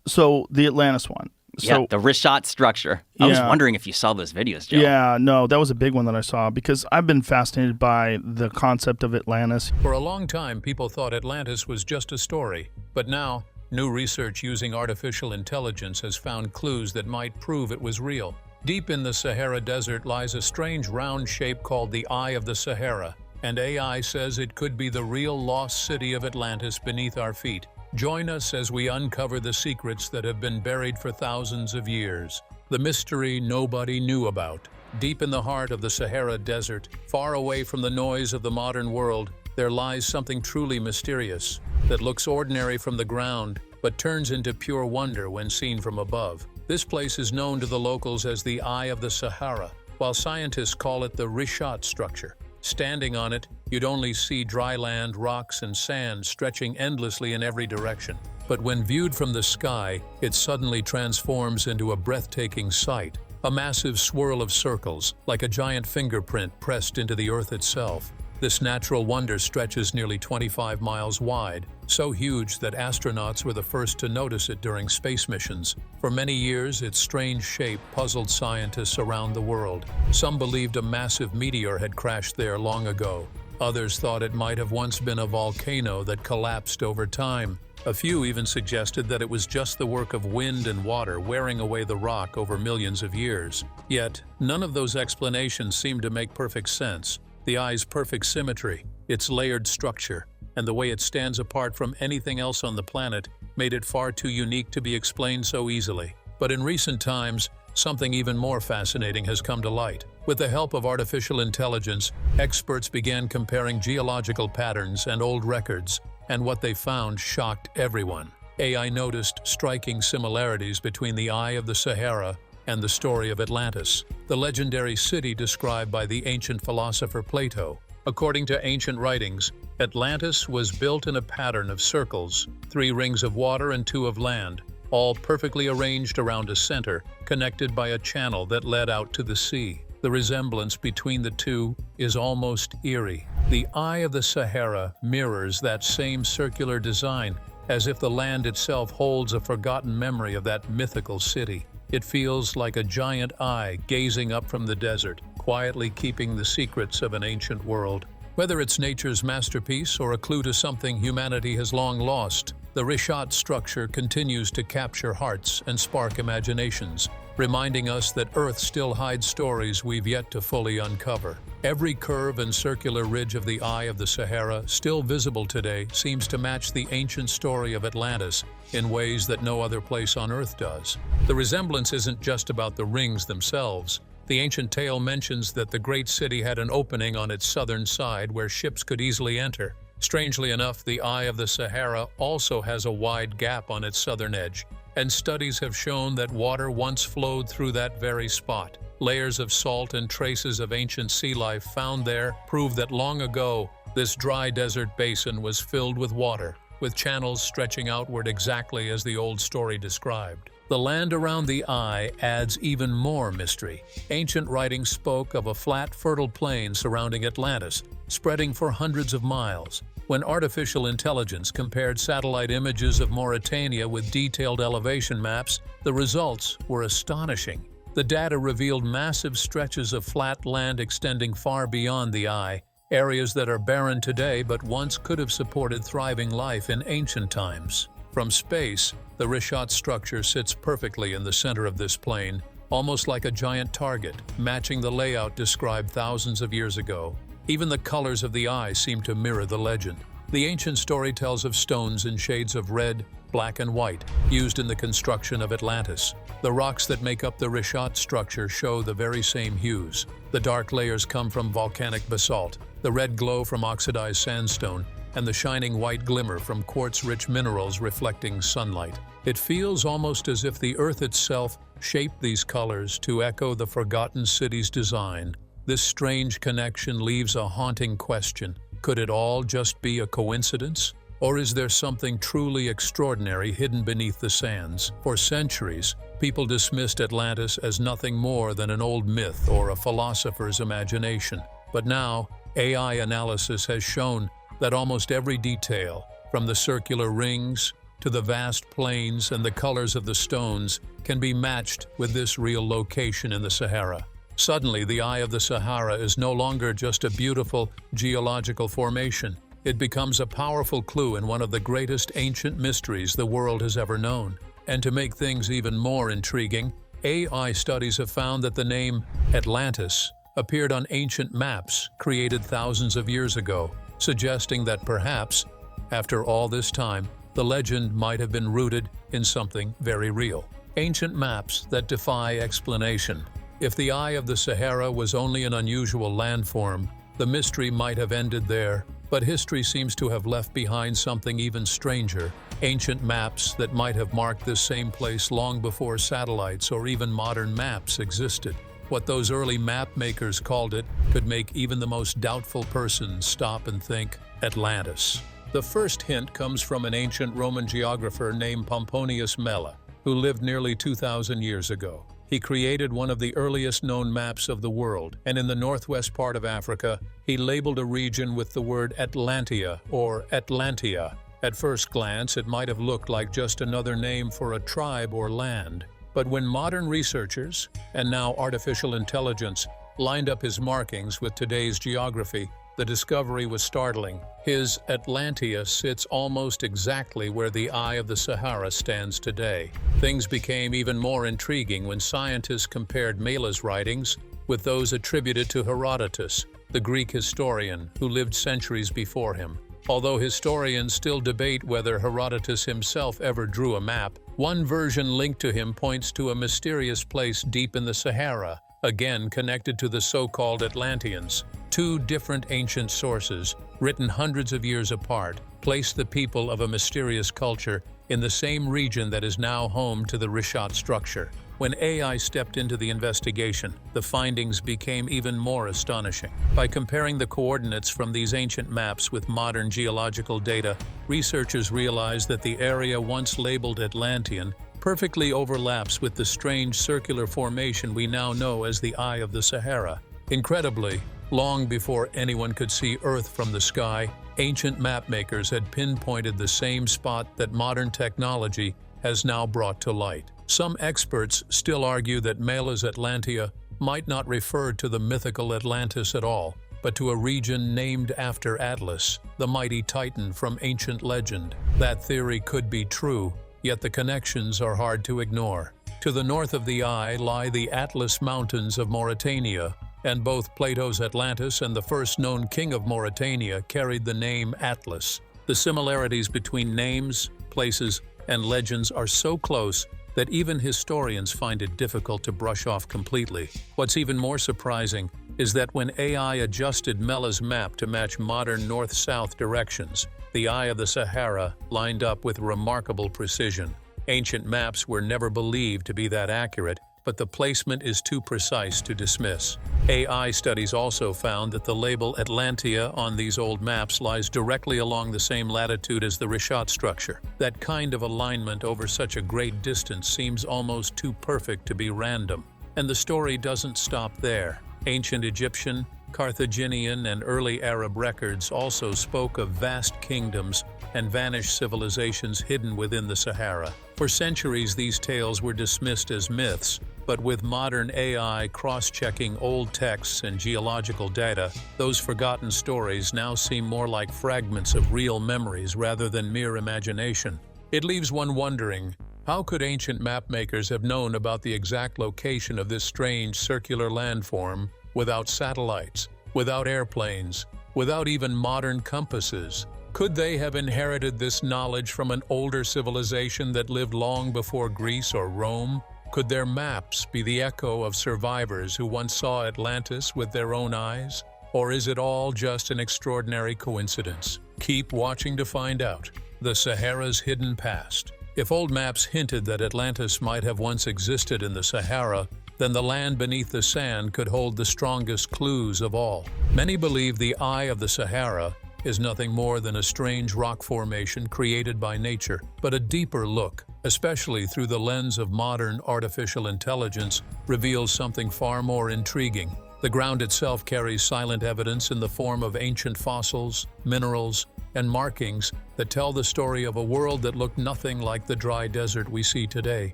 So the Atlantis one. Yeah, So the Rishat structure. I was Yeah. wondering if you saw those videos, Joe. yeah, no, that was a big one that I saw because I've been fascinated by the concept of Atlantis. For a long time, people thought Atlantis was just a story. But now, new research using artificial intelligence has found clues that might prove it was real. Deep in the Sahara Desert lies a strange round shape called the Eye of the Sahara, and AI says it could be the real lost city of Atlantis beneath our feet. Join us as we uncover the secrets that have been buried for thousands of years. The mystery nobody knew about. Deep in the heart of the Sahara Desert, far away from the noise of the modern world, there lies something truly mysterious that looks ordinary from the ground, but turns into pure wonder when seen from above. This place is known to the locals as the Eye of the Sahara, while scientists call it the Rishat structure. Standing on it, you'd only see dry land, rocks, and sand stretching endlessly in every direction. But when viewed from the sky, it suddenly transforms into a breathtaking sight. A massive swirl of circles, like a giant fingerprint pressed into the earth itself. This natural wonder stretches nearly 25 miles wide, so huge that astronauts were the first to notice it during space missions. For many years, its strange shape puzzled scientists around the world. Some believed a massive meteor had crashed there long ago. Others thought it might have once been a volcano that collapsed over time. A few even suggested that it was just the work of wind and water wearing away the rock over millions of years. Yet, none of those explanations seemed to make perfect sense. The eye's perfect symmetry, its layered structure, and the way it stands apart from anything else on the planet made it far too unique to be explained so easily. But in recent times, something even more fascinating has come to light. With the help of artificial intelligence, experts began comparing geological patterns and old records, and what they found shocked everyone. AI noticed striking similarities between the Eye of the Sahara and the story of Atlantis, the legendary city described by the ancient philosopher Plato. According to ancient writings, Atlantis was built in a pattern of circles, 3 rings of water and 2 of land, all perfectly arranged around a center, connected by a channel that led out to the sea. The resemblance between the two is almost eerie. The Eye of the Sahara mirrors that same circular design, as if the land itself holds a forgotten memory of that mythical city. It feels like a giant eye gazing up from the desert, quietly keeping the secrets of an ancient world. Whether it's nature's masterpiece or a clue to something humanity has long lost, the Rishat structure continues to capture hearts and spark imaginations, reminding us that Earth still hides stories we've yet to fully uncover. Every curve and circular ridge of the Eye of the Sahara, still visible today, seems to match the ancient story of Atlantis in ways that no other place on Earth does. The resemblance isn't just about the rings themselves. The ancient tale mentions that the great city had an opening on its southern side where ships could easily enter. Strangely enough, the Eye of the Sahara also has a wide gap on its southern edge, and studies have shown that water once flowed through that very spot. Layers of salt and traces of ancient sea life found there prove that long ago, this dry desert basin was filled with water, with channels stretching outward exactly as the old story described. The land around the Eye adds even more mystery. Ancient writings spoke of a flat, fertile plain surrounding Atlantis, spreading for hundreds of miles. When artificial intelligence compared satellite images of Mauritania with detailed elevation maps, the results were astonishing. The data revealed massive stretches of flat land extending far beyond the Eye, areas that are barren today but once could have supported thriving life in ancient times. From space, the Rishat structure sits perfectly in the center of this plain, almost like a giant target, matching the layout described thousands of years ago. Even the colors of the Eye seem to mirror the legend. The ancient story tells of stones in shades of red, black, and white, used in the construction of Atlantis. The rocks that make up the Rishat structure show the very same hues. The dark layers come from volcanic basalt, the red glow from oxidized sandstone, and the shining white glimmer from quartz-rich minerals reflecting sunlight. It feels almost as if the Earth itself shaped these colors to echo the forgotten city's design. This strange connection leaves a haunting question. Could it all just be a coincidence? Or is there something truly extraordinary hidden beneath the sands? For centuries, people dismissed Atlantis as nothing more than an old myth or a philosopher's imagination. But now, AI analysis has shown that almost every detail, from the circular rings to the vast plains and the colors of the stones can be matched with this real location in the Sahara. Suddenly, the Eye of the Sahara is no longer just a beautiful geological formation. It becomes a powerful clue in one of the greatest ancient mysteries the world has ever known. And to make things even more intriguing, AI studies have found that the name Atlantis appeared on ancient maps created thousands of years ago, suggesting that perhaps, after all this time, the legend might have been rooted in something very real. Ancient maps that defy explanation. If the Eye of the Sahara was only an unusual landform, the mystery might have ended there, but history seems to have left behind something even stranger. Ancient maps that might have marked this same place long before satellites or even modern maps existed. What those early map makers called it could make even the most doubtful person stop and think, Atlantis. The first hint comes from an ancient Roman geographer named Pomponius Mela, who lived nearly 2,000 years ago. He created one of the earliest known maps of the world, and in the northwest part of Africa, he labeled a region with the word Atlantia or Atlantia. At first glance, it might have looked like just another name for a tribe or land. But when modern researchers, and now artificial intelligence, lined up his markings with today's geography, the discovery was startling. His Atlantia sits almost exactly where the Eye of the Sahara stands today. Things became even more intriguing when scientists compared Mela's writings with those attributed to Herodotus, the Greek historian who lived centuries before him. Although historians still debate whether Herodotus himself ever drew a map, one version linked to him points to a mysterious place deep in the Sahara, again connected to the so-called Atlanteans. Two different ancient sources, written hundreds of years apart, place the people of a mysterious culture in the same region that is now home to the Richat structure. When AI stepped into the investigation, the findings became even more astonishing. By comparing the coordinates from these ancient maps with modern geological data, researchers realized that the area once labeled Atlantean perfectly overlaps with the strange circular formation we now know as the Eye of the Sahara. Incredibly, long before anyone could see Earth from the sky, ancient mapmakers had pinpointed the same spot that modern technology has now brought to light. Some experts still argue that Mela's Atlantia might not refer to the mythical Atlantis at all, but to a region named after Atlas, the mighty titan from ancient legend. That theory could be true, yet the connections are hard to ignore. To the north of the Eye lie the Atlas Mountains of Mauritania, and both Plato's Atlantis and the first known king of Mauritania carried the name Atlas. The similarities between names, places, and legends are so close that even historians find it difficult to brush off completely. What's even more surprising is that when AI adjusted Mela's map to match modern north-south directions, the Eye of the Sahara lined up with remarkable precision. Ancient maps were never believed to be that accurate, but the placement is too precise to dismiss. AI studies also found that the label Atlantia on these old maps lies directly along the same latitude as the Richat structure. That kind of alignment over such a great distance seems almost too perfect to be random. And the story doesn't stop there. Ancient Egyptian, Carthaginian, and early Arab records also spoke of vast kingdoms and vanished civilizations hidden within the Sahara. For centuries, these tales were dismissed as myths, but with modern AI cross-checking old texts and geological data, those forgotten stories now seem more like fragments of real memories rather than mere imagination. It leaves one wondering, how could ancient mapmakers have known about the exact location of this strange circular landform without satellites, without airplanes, without even modern compasses? Could they have inherited this knowledge from an older civilization that lived long before Greece or Rome? Could their maps be the echo of survivors who once saw Atlantis with their own eyes? Or is it all just an extraordinary coincidence? Keep watching to find out. The Sahara's hidden past. If old maps hinted that Atlantis might have once existed in the Sahara, then the land beneath the sand could hold the strongest clues of all. Many believe the Eye of the Sahara is nothing more than a strange rock formation created by nature, but a deeper look, especially through the lens of modern artificial intelligence, reveals something far more intriguing. The ground itself carries silent evidence in the form of ancient fossils, minerals, and markings that tell the story of a world that looked nothing like the dry desert we see today.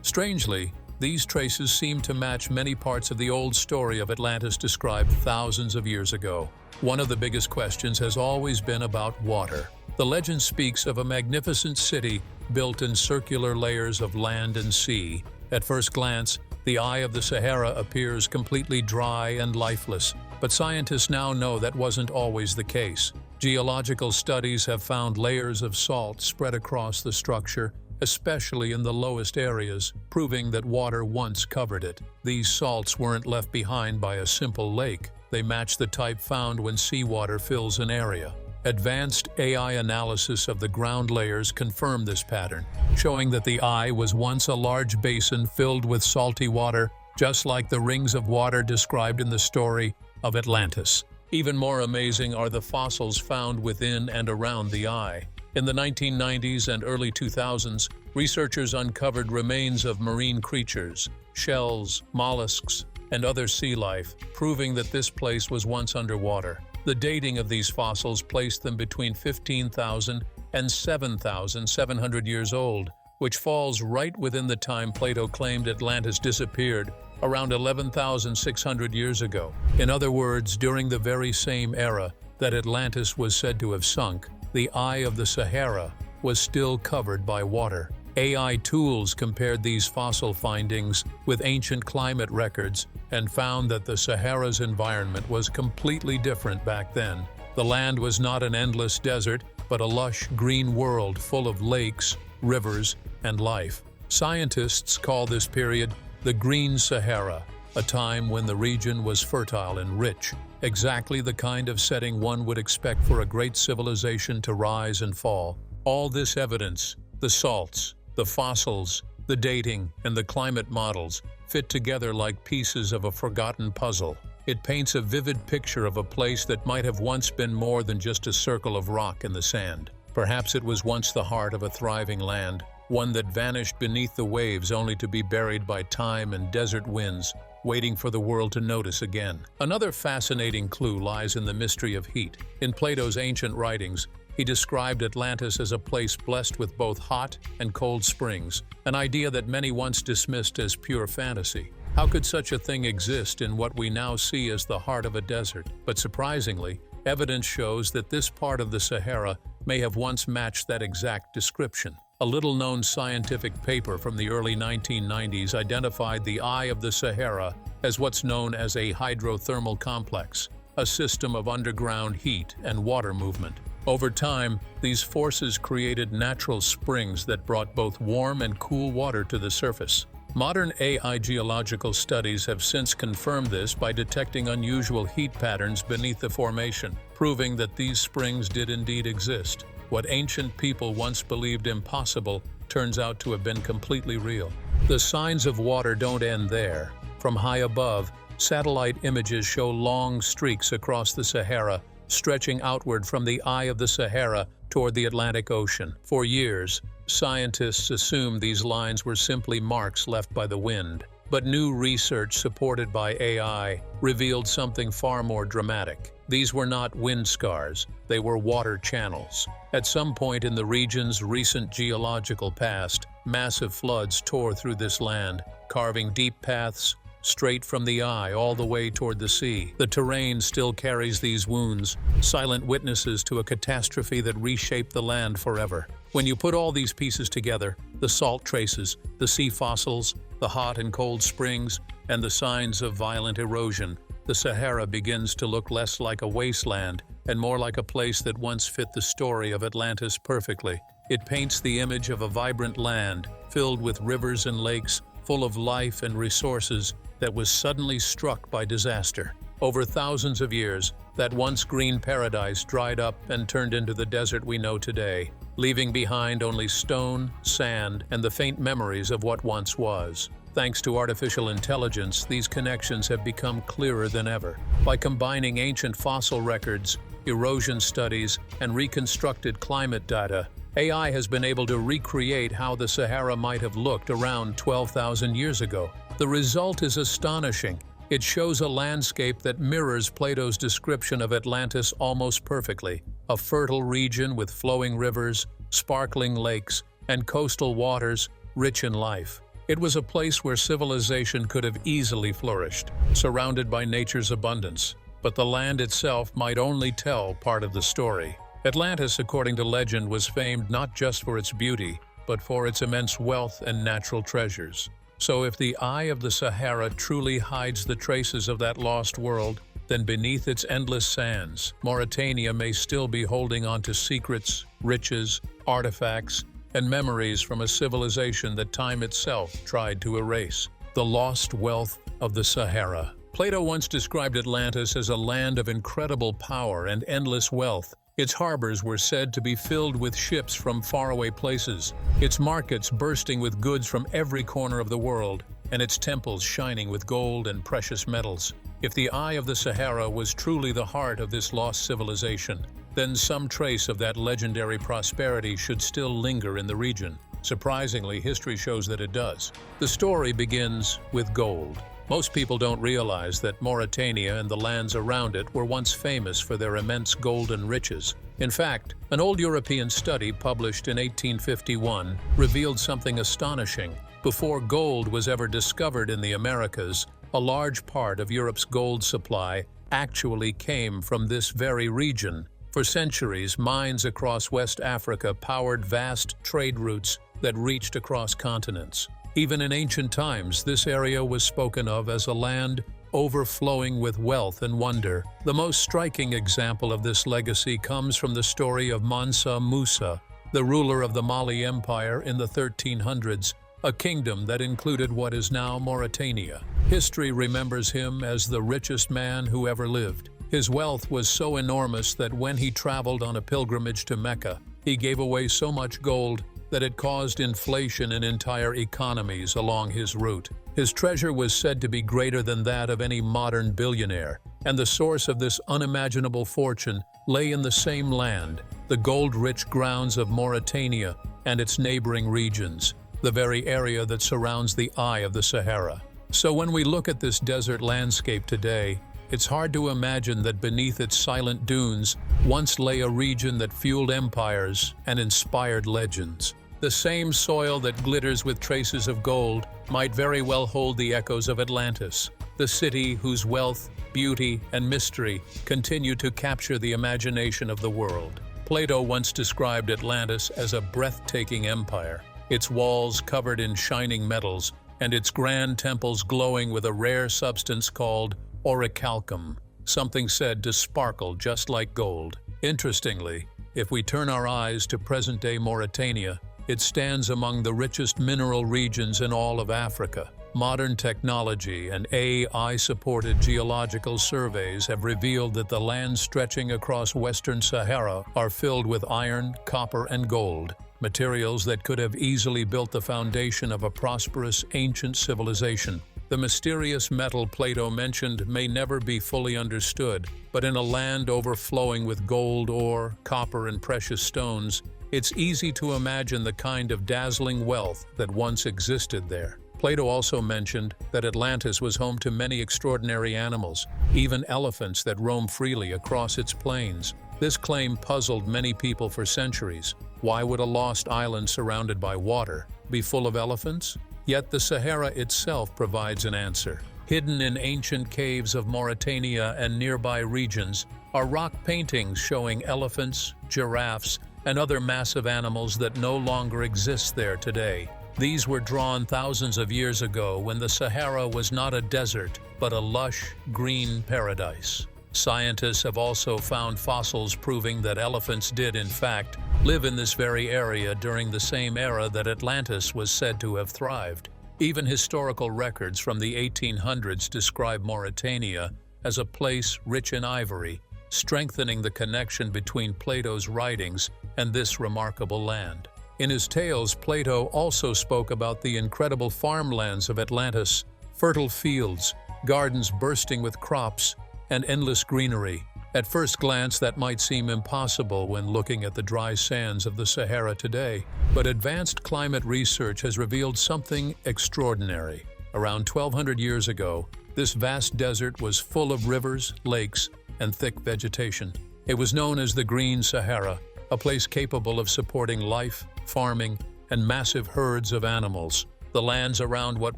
Strangely, these traces seem to match many parts of the old story of Atlantis described thousands of years ago. One of the biggest questions has always been about water. The legend speaks of a magnificent city built in circular layers of land and sea. At first glance, the eye of the Sahara appears completely dry and lifeless, but scientists now know that wasn't always the case. Geological studies have found layers of salt spread across the structure, especially in the lowest areas, proving that water once covered it. These salts weren't left behind by a simple lake. They match the type found when seawater fills an area. Advanced AI analysis of the ground layers confirm this pattern, showing that the eye was once a large basin filled with salty water, just like the rings of water described in the story of Atlantis. Even more amazing are the fossils found within and around the eye. In the 1990s and early 2000s, researchers uncovered remains of marine creatures, shells, mollusks, and other sea life, proving that this place was once underwater. The dating of these fossils placed them between 15,000 and 7,700 years old, which falls right within the time Plato claimed Atlantis disappeared, around 11,600 years ago. In other words, during the very same era that Atlantis was said to have sunk, the eye of the Sahara was still covered by water. AI tools compared these fossil findings with ancient climate records and found that the Sahara's environment was completely different back then. The land was not an endless desert, but a lush green world full of lakes, rivers, and life. Scientists call this period the Green Sahara, a time when the region was fertile and rich, exactly the kind of setting one would expect for a great civilization to rise and fall. All this evidence, the salts, the fossils, the dating, and the climate models, fit together like pieces of a forgotten puzzle. It paints a vivid picture of a place that might have once been more than just a circle of rock in the sand. Perhaps it was once the heart of a thriving land, one that vanished beneath the waves only to be buried by time and desert winds, waiting for the world to notice again. Another fascinating clue lies in the mystery of heat. In Plato's ancient writings, he described Atlantis as a place blessed with both hot and cold springs, an idea that many once dismissed as pure fantasy. How could such a thing exist in what we now see as the heart of a desert? But surprisingly, evidence shows that this part of the Sahara may have once matched that exact description. A little-known scientific paper from the early 1990s identified the eye of the Sahara as what's known as a hydrothermal complex, a system of underground heat and water movement. Over time, these forces created natural springs that brought both warm and cool water to the surface. Modern AI geological studies have since confirmed this by detecting unusual heat patterns beneath the formation, proving that these springs did indeed exist. What ancient people once believed impossible turns out to have been completely real. The signs of water don't end there. From high above, satellite images show long streaks across the Sahara, stretching outward from the eye of the Sahara toward the Atlantic Ocean. For years, scientists assumed these lines were simply marks left by the wind. But new research supported by AI revealed something far more dramatic. These were not wind scars, they were water channels. At some point in the region's recent geological past, massive floods tore through this land, carving deep paths straight from the eye all the way toward the sea. The terrain still carries these wounds, silent witnesses to a catastrophe that reshaped the land forever. When you put all these pieces together, the salt traces, the sea fossils, the hot and cold springs, and the signs of violent erosion, the Sahara begins to look less like a wasteland and more like a place that once fit the story of Atlantis perfectly. It paints the image of a vibrant land filled with rivers and lakes, full of life and resources, that was suddenly struck by disaster. Over thousands of years, that once green paradise dried up and turned into the desert we know today, leaving behind only stone, sand, and the faint memories of what once was. Thanks to artificial intelligence, these connections have become clearer than ever. By combining ancient fossil records, erosion studies, and reconstructed climate data, AI has been able to recreate how the Sahara might have looked around 12,000 years ago. The result is astonishing. It shows a landscape that mirrors Plato's description of Atlantis almost perfectly. a fertile region with flowing rivers, sparkling lakes, and coastal waters rich in life. It was a place where civilization could have easily flourished, surrounded by nature's abundance. But the land itself might only tell part of the story. Atlantis, according to legend, was famed not just for its beauty, but for its immense wealth and natural treasures. So if the eye of the Sahara truly hides the traces of that lost world, then beneath its endless sands, Mauritania may still be holding on to secrets, riches, artifacts, and memories from a civilization that time itself tried to erase. The lost wealth of the Sahara. Plato once described Atlantis as a land of incredible power and endless wealth. Its harbors were said to be filled with ships from faraway places, its markets bursting with goods from every corner of the world, and its temples shining with gold and precious metals. If the eye of the Sahara was truly the heart of this lost civilization, then some trace of that legendary prosperity should still linger in the region. Surprisingly, history shows that it does. The story begins with gold. Most people don't realize that Mauritania and the lands around it were once famous for their immense golden riches. In fact, an old European study published in 1851 revealed something astonishing. Before gold was ever discovered in the Americas, a large part of Europe's gold supply actually came from this very region. For centuries, mines across West Africa powered vast trade routes that reached across continents. Even in ancient times, this area was spoken of as a land overflowing with wealth and wonder. The most striking example of this legacy comes from the story of Mansa Musa, the ruler of the Mali Empire in the 1300s, a kingdom that included what is now Mauritania. History remembers him as the richest man who ever lived. His wealth was so enormous that when he traveled on a pilgrimage to Mecca, he gave away so much gold that it caused inflation in entire economies along his route. His treasure was said to be greater than that of any modern billionaire, and the source of this unimaginable fortune lay in the same land, the gold-rich grounds of Mauritania and its neighboring regions, the very area that surrounds the eye of the Sahara. So when we look at this desert landscape today, it's hard to imagine that beneath its silent dunes once lay a region that fueled empires and inspired legends. The same soil that glitters with traces of gold might very well hold the echoes of Atlantis, the city whose wealth, beauty, and mystery continue to capture the imagination of the world. Plato once described Atlantis as a breathtaking empire, its walls covered in shining metals and its grand temples glowing with a rare substance called orichalcum, something said to sparkle just like gold. Interestingly, if we turn our eyes to present-day Mauritania, it stands among the richest mineral regions in all of Africa. Modern technology and AI-supported geological surveys have revealed that the lands stretching across Western Sahara are filled with iron, copper, and gold, materials that could have easily built the foundation of a prosperous ancient civilization. The mysterious metal Plato mentioned may never be fully understood, but in a land overflowing with gold ore, copper, and precious stones, it's easy to imagine the kind of dazzling wealth that once existed there. Plato also mentioned that Atlantis was home to many extraordinary animals, even elephants that roam freely across its plains. This claim puzzled many people for centuries. Why would a lost island surrounded by water be full of elephants? Yet the Sahara itself provides an answer. Hidden in ancient caves of Mauritania and nearby regions are rock paintings showing elephants, giraffes, and other massive animals that no longer exist there today. These were drawn thousands of years ago when the Sahara was not a desert, but a lush, green paradise. Scientists have also found fossils proving that elephants did, in fact, live in this very area during the same era that Atlantis was said to have thrived. Even historical records from the 1800s describe Mauritania as a place rich in ivory, strengthening the connection between Plato's writings and this remarkable land. In his tales, Plato also spoke about the incredible farmlands of Atlantis, fertile fields, gardens bursting with crops, and endless greenery. At first glance, that might seem impossible when looking at the dry sands of the Sahara today, but advanced climate research has revealed something extraordinary. Around 1,200 years ago, this vast desert was full of rivers, lakes, and thick vegetation. It was known as the Green Sahara, a place capable of supporting life, farming, and massive herds of animals. The lands around what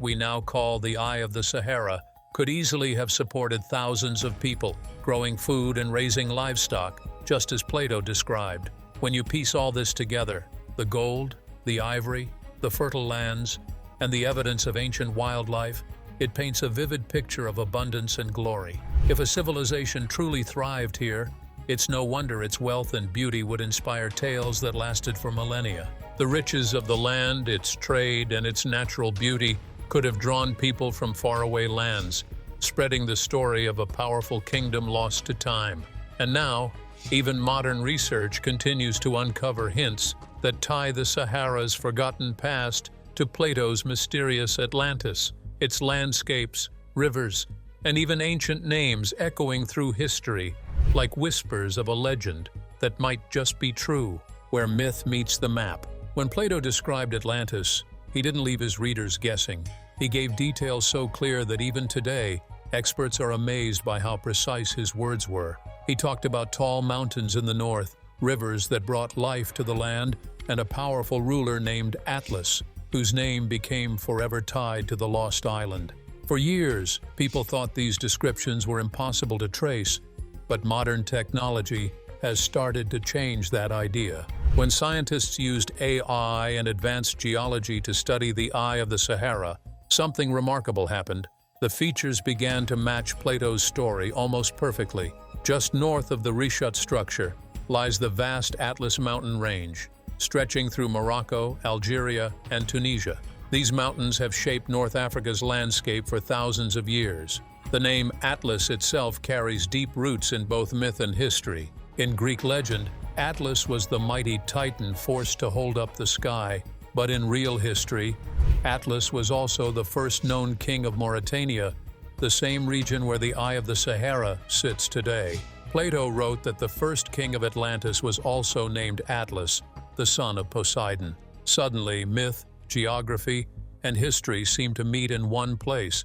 we now call the Eye of the Sahara could easily have supported thousands of people, growing food and raising livestock, just as Plato described. When you piece all this together, the gold, the ivory, the fertile lands, and the evidence of ancient wildlife, it paints a vivid picture of abundance and glory. If a civilization truly thrived here, it's no wonder its wealth and beauty would inspire tales that lasted for millennia. The riches of the land, its trade, and its natural beauty could have drawn people from faraway lands, spreading the story of a powerful kingdom lost to time. And now, even modern research continues to uncover hints that tie the Sahara's forgotten past to Plato's mysterious Atlantis, its landscapes, rivers, and even ancient names echoing through history, like whispers of a legend that might just be true, where myth meets the map. When Plato described Atlantis, he didn't leave his readers guessing. He gave details so clear that even today, experts are amazed by how precise his words were. He talked about tall mountains in the north, rivers that brought life to the land, and a powerful ruler named Atlas, whose name became forever tied to the lost island. For years, people thought these descriptions were impossible to trace, but modern technology has started to change that idea. When scientists used AI and advanced geology to study the Eye of the Sahara, something remarkable happened. The features began to match Plato's story almost perfectly. Just north of the Richat structure lies the vast Atlas mountain range, stretching through Morocco, Algeria, and Tunisia. These mountains have shaped North Africa's landscape for thousands of years. The name Atlas itself carries deep roots in both myth and history. In Greek legend, Atlas was the mighty Titan forced to hold up the sky, but in real history, Atlas was also the first known king of Mauritania, the same region where the Eye of the Sahara sits today. Plato wrote that the first king of Atlantis was also named Atlas, the son of Poseidon. Suddenly, myth, geography, and history seem to meet in one place,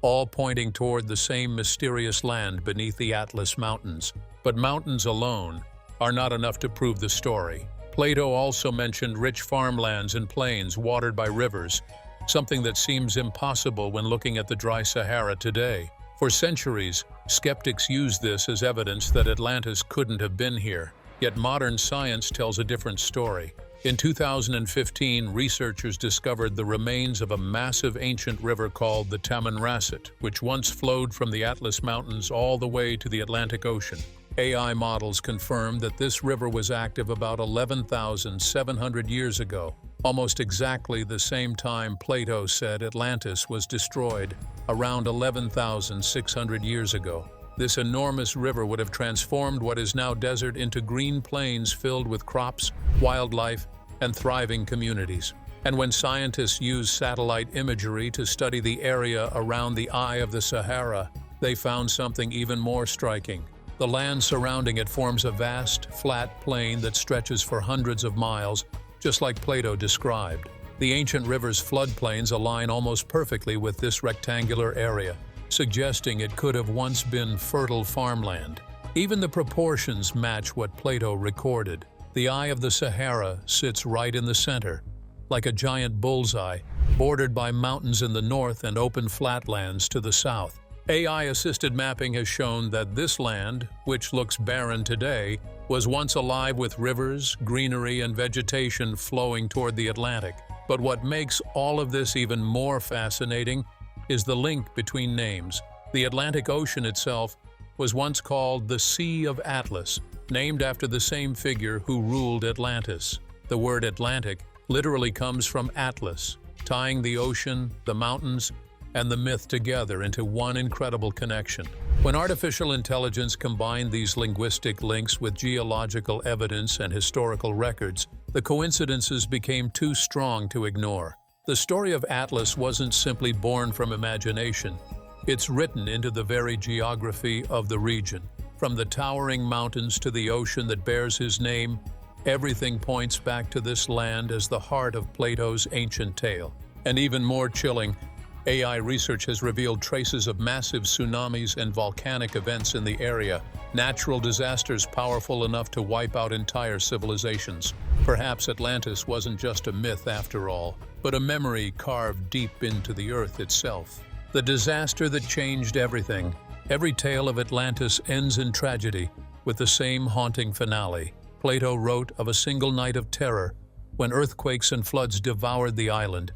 all pointing toward the same mysterious land beneath the Atlas Mountains. But mountains alone are not enough to prove the story. Plato also mentioned rich farmlands and plains watered by rivers, something that seems impossible when looking at the dry Sahara today. For centuries, skeptics used this as evidence that Atlantis couldn't have been here. Yet modern science tells a different story. In 2015, researchers discovered the remains of a massive ancient river called the Tamanrasset, which once flowed from the Atlas Mountains all the way to the Atlantic Ocean. AI models confirmed that this river was active about 11,700 years ago, almost exactly the same time Plato said Atlantis was destroyed, around 11,600 years ago. This enormous river would have transformed what is now desert into green plains filled with crops, wildlife, and thriving communities. And when scientists use satellite imagery to study the area around the Eye of the Sahara, they found something even more striking. The land surrounding it forms a vast, flat plain that stretches for hundreds of miles, just like Plato described. The ancient river's floodplains align almost perfectly with this rectangular area, suggesting it could have once been fertile farmland. Even the proportions match what Plato recorded. The Eye of the Sahara sits right in the center, like a giant bullseye, bordered by mountains in the north and open flatlands to the south. AI-assisted mapping has shown that this land, which looks barren today, was once alive with rivers, greenery, and vegetation flowing toward the Atlantic. But what makes all of this even more fascinating is the link between names. The Atlantic Ocean itself was once called the Sea of Atlas, named after the same figure who ruled Atlantis. The word Atlantic literally comes from Atlas, tying the ocean, the mountains, and the myth together into one incredible connection. When artificial intelligence combined these linguistic links with geological evidence and historical records, the coincidences became too strong to ignore. The story of Atlas wasn't simply born from imagination. It's written into the very geography of the region. From the towering mountains to the ocean that bears his name, everything points back to this land as the heart of Plato's ancient tale. And even more chilling, AI research has revealed traces of massive tsunamis and volcanic events in the area, natural disasters powerful enough to wipe out entire civilizations. Perhaps Atlantis wasn't just a myth after all, but a memory carved deep into the earth itself. The disaster that changed everything. Every tale of Atlantis ends in tragedy, with the same haunting finale. Plato wrote of a single night of terror, when earthquakes and floods devoured the island,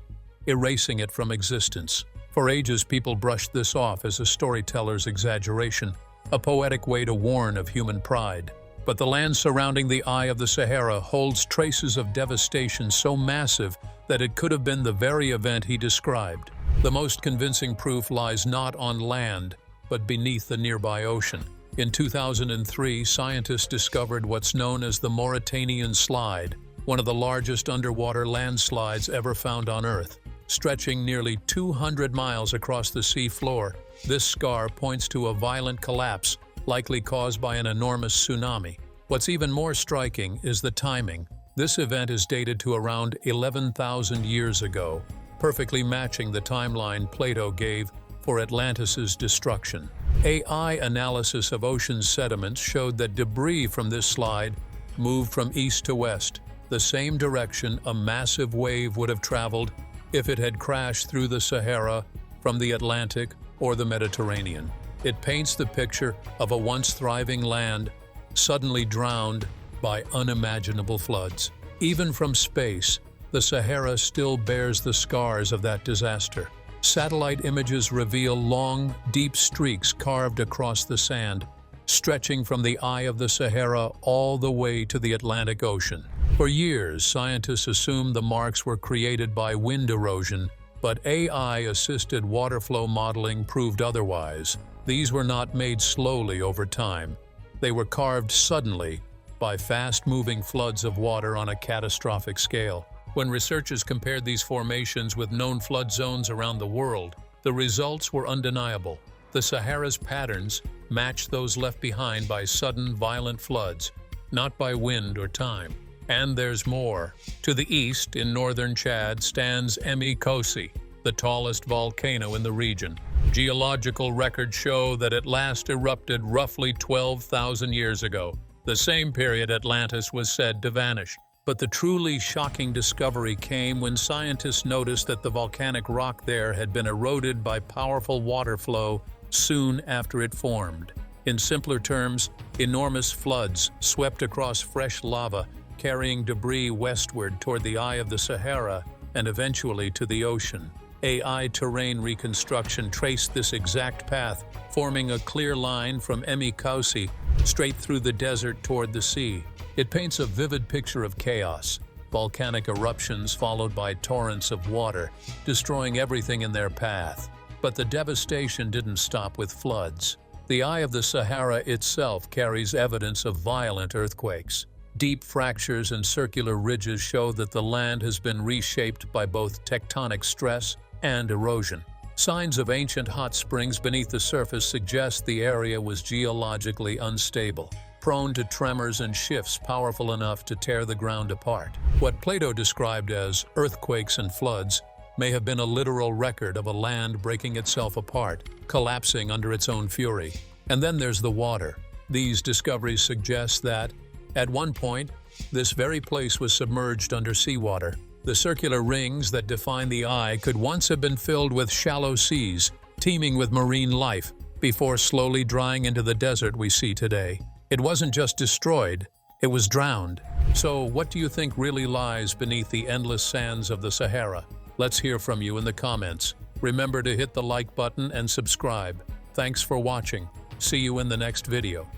erasing it from existence. For ages, people brushed this off as a storyteller's exaggeration, a poetic way to warn of human pride. But the land surrounding the Eye of the Sahara holds traces of devastation so massive that it could have been the very event he described. The most convincing proof lies not on land, but beneath the nearby ocean. In 2003, scientists discovered what's known as the Mauritanian Slide, one of the largest underwater landslides ever found on Earth. Stretching nearly 200 miles across the sea floor, this scar points to a violent collapse, likely caused by an enormous tsunami. What's even more striking is the timing. This event is dated to around 11,000 years ago, perfectly matching the timeline Plato gave for Atlantis' destruction. AI analysis of ocean sediments showed that debris from this slide moved from east to west, the same direction a massive wave would have traveled if it had crashed through the Sahara from the Atlantic or the Mediterranean. It paints the picture of a once thriving land suddenly drowned by unimaginable floods. Even from space, the Sahara still bears the scars of that disaster. Satellite images reveal long, deep streaks carved across the sand, stretching from the Eye of the Sahara all the way to the Atlantic Ocean. For years, scientists assumed the marks were created by wind erosion, but AI-assisted water flow modeling proved otherwise. These were not made slowly over time. They were carved suddenly by fast-moving floods of water on a catastrophic scale. When researchers compared these formations with known flood zones around the world, the results were undeniable. The Sahara's patterns matched those left behind by sudden, violent floods, not by wind or time. And there's more. To the east, in northern Chad, stands Kosi, the tallest volcano in the region. Geological records show that it last erupted roughly 12,000 years ago, the same period Atlantis was said to vanish. But the truly shocking discovery came when scientists noticed that the volcanic rock there had been eroded by powerful water flow soon after it formed. In simpler terms, enormous floods swept across fresh lava, carrying debris westward toward the Eye of the Sahara and eventually to the ocean. AI terrain reconstruction traced this exact path, forming a clear line from Kosi straight through the desert toward the sea. It paints a vivid picture of chaos, volcanic eruptions followed by torrents of water, destroying everything in their path. But the devastation didn't stop with floods. The Eye of the Sahara itself carries evidence of violent earthquakes. Deep fractures and circular ridges show that the land has been reshaped by both tectonic stress and erosion. Signs of ancient hot springs beneath the surface suggest the area was geologically unstable, prone to tremors and shifts powerful enough to tear the ground apart. What Plato described as earthquakes and floods may have been a literal record of a land breaking itself apart, collapsing under its own fury. And then there's the water. These discoveries suggest that, at one point, this very place was submerged under seawater. The circular rings that define the eye could once have been filled with shallow seas, teeming with marine life, before slowly drying into the desert we see today. It wasn't just destroyed, it was drowned. So what do you think really lies beneath the endless sands of the Sahara? Let's hear from you in the comments. Remember to hit the like button and subscribe. Thanks for watching. See you in the next video.